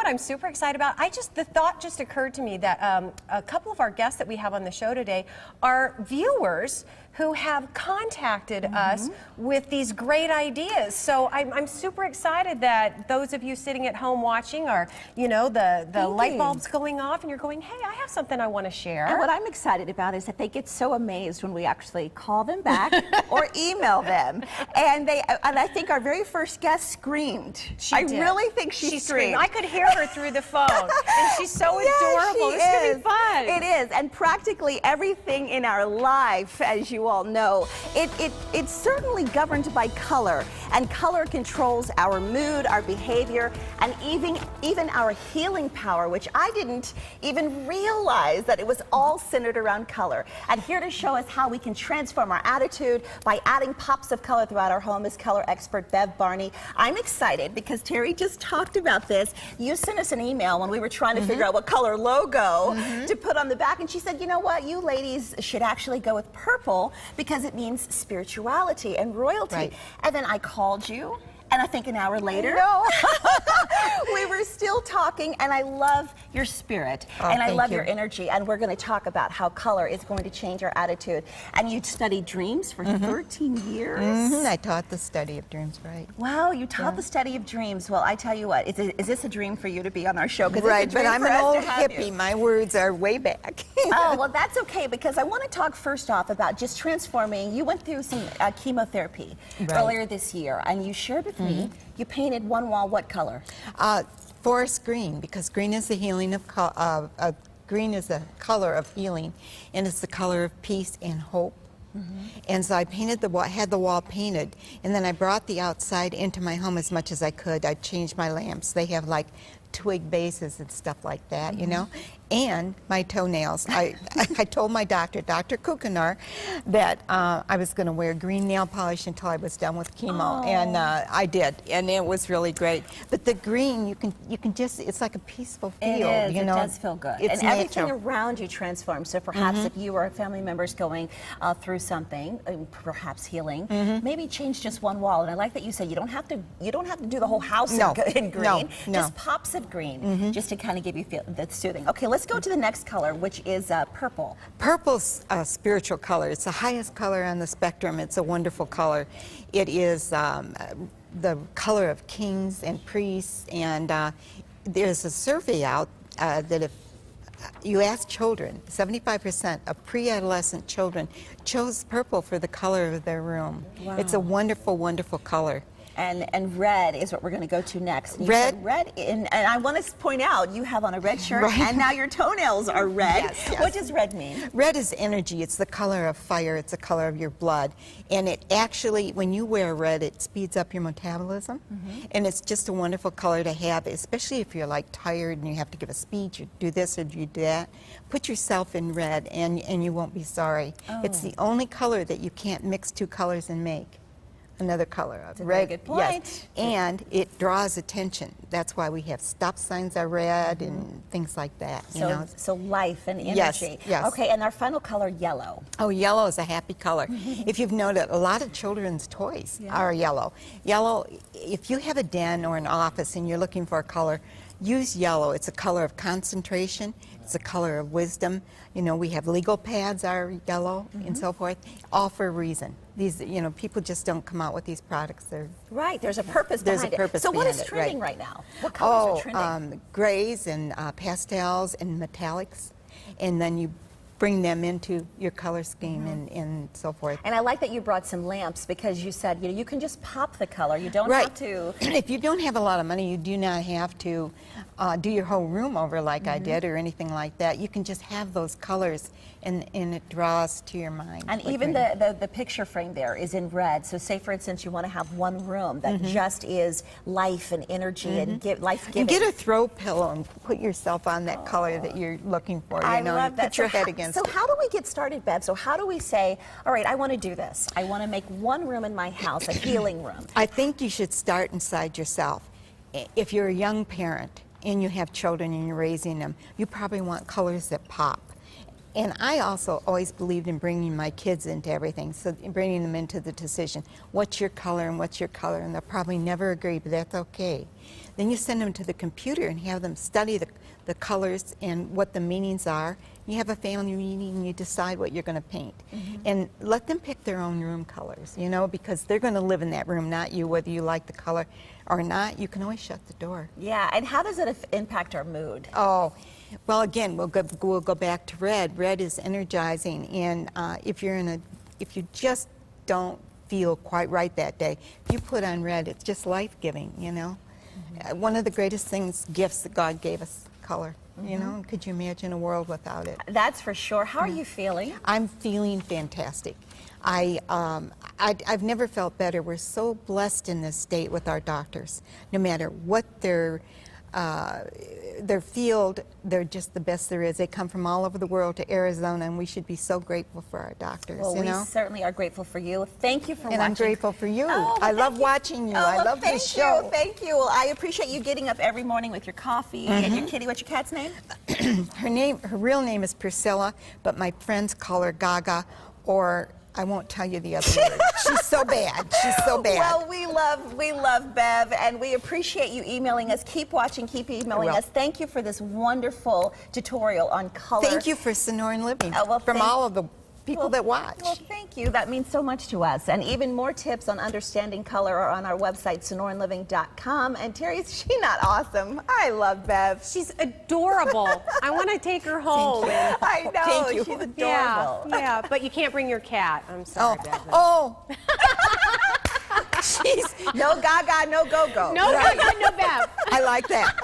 what I'm super excited about? The thought just occurred to me that a couple of our guests that we have on the show today are viewers who have contacted us with these great ideas. So I'm super excited that those of you sitting at home watching are, you know, the light bulbs going off and you're going, hey, I have something I want to share. And what I'm excited about is that they get so amazed when we actually call them back or email them. And I think our very first guest screamed. I really think she screamed. I could hear her through the phone. And she's so adorable. This is going to be fun. It is. And practically everything in our life, as you all know, it's certainly governed by color, and color controls our mood, our behavior, and even our healing power, which I didn't even realize that it was all centered around color. And here to show us how we can transform our attitude by adding pops of color throughout our home is color expert Bev Barney. I'm excited because Terry just talked about this. You sent us an email when we were trying to figure out what color logo to put on the back, and she said, you know what, you ladies should actually go with purple because it means spirituality and royalty. Right. And then I called you, and I think an hour later, we were still talking, and I love your spirit, and I love your energy, and we're going to talk about how color is going to change our attitude. And you studied dreams for 13 years. I taught the study of dreams, right. Wow, you taught the study of dreams. Well, I tell you what, is this a dream for you to be on our show? Right, but I'm an old hippie. My words are way back. Oh, well, that's okay, because I want to talk first off about just transforming. You went through some chemotherapy earlier this year, and you shared with me, you painted one wall, what color? Forest green, because green is the healing of green is the color of healing, and it's the color of peace and hope. And so I painted had the wall painted, and then I brought the outside into my home as much as I could. I changed my lamps. They have like twig bases and stuff like that, you know, and my toenails. I told my doctor, Dr. Kukinar, that I was going to wear green nail polish until I was done with chemo, and I did, and it was really great. But the green, you can just, it's like a peaceful feel. It is, you know? it does feel good. It's and everything natural. around you transforms. So perhaps if you or family members going through something, perhaps healing, maybe change just one wall. And I like that you said you don't have to do the whole house in green. Just pops of green, just to kind of give you that's soothing. Okay, let's go to the next color, which is purple. Purple's a spiritual color. It's the highest color on the spectrum. It's a wonderful color. It is the color of kings and priests, and there's a survey out that if you ask children, 75% of pre-adolescent children chose purple for the color of their room. Wow. It's a wonderful, wonderful color. And red is what we're going to go to next. You red, said red, and I want to point out you have on a red shirt, and now your toenails are red. Yes. What does red mean? Red is energy. It's the color of fire. It's the color of your blood. And it actually, when you wear red, it speeds up your metabolism. And it's just a wonderful color to have, especially if you're like tired and you have to give a speech or do this or do that. Put yourself in red, and you won't be sorry. It's the only color that you can't mix two colors and make another color of. That's a very good point. Yes, and it draws attention. That's why we have stop signs are red and things like that. So, you know? so life and energy. Yes. Okay, and our final color, yellow. Oh, yellow is a happy color. If you've noted, a lot of children's toys are yellow. Yellow, if you have a den or an office and you're looking for a color, use yellow. It's a color of concentration. It's a color of wisdom. You know, we have legal pads are yellow and so forth, all for a reason. These, you know, people just don't come out with these products. They're right. There's a purpose behind it. There's a purpose So what behind is it, trending right now? What colors are trending? Grays and pastels and metallics, and then you bring them into your color scheme and so forth. And I like that you brought some lamps because you said, you know, you can just pop the color. You don't have to. If you don't have a lot of money, you do not have to do your whole room over like I did or anything like that. You can just have those colors and it draws to your mind. And even the picture frame there is in red. So say, for instance, you want to have one room that just is life and energy and life-giving. And get a throw pillow and put yourself on that color that you're looking for. You know, love that. Put your head against So how do we get started, Bev? So how do we say, all right, I want to do this. I want to make one room in my house a healing room. I think you should start inside yourself. If you're a young parent and you have children and you're raising them, you probably want colors that pop. And I also always believed in bringing my kids into everything, so bringing them into the decision. What's your color and what's your color? And they'll probably never agree, but that's okay. Then you send them to the computer and have them study the colors and what the meanings are. You have a family meeting and you decide what you're going to paint. And let them pick their own room colors, you know, because they're going to live in that room, not you, whether you like the color or not. You can always shut the door. Yeah, and how does it impact our mood? Oh, well, again, we'll go back to red. Red is energizing, and if you just don't feel quite right that day, if you put on red, it's just life-giving, you know. One of the greatest gifts that God gave us, color. You know, could you imagine a world without it? That's for sure. How are you feeling? I'm feeling fantastic. I've never felt better. We're so blessed in this state with our doctors. No matter what their field, they're just the best there is. They come from all over the world to Arizona, and we should be so grateful for our doctors. Well, you we know? certainly are grateful for you. Thank you for watching. And I'm grateful for you. Oh, I well, love thank you. watching you. Oh, I well, love this show. Thank you. Well, I appreciate you getting up every morning with your coffee and your kitty. What's your cat's name? Her real name is Priscilla, but my friends call her Gaga, or I won't tell you the other word. She's so bad. She's so bad. Well, we love Bev, and we appreciate you emailing us. Keep watching, keep emailing us. Thank you for this wonderful tutorial on color. Thank you for Sonoran Living, well, from all of the people that watch. Well, thank you. That means so much to us. And even more tips on understanding color are on our website, sonoranliving.com. And Terry, is she not awesome? I love Bev. She's adorable. I want to take her home. And, I know. Thank you. She's adorable. yeah, but you can't bring your cat. I'm sorry, Bev. Oh. She's No gaga, no go-go. No, no, no, Bev. I like that.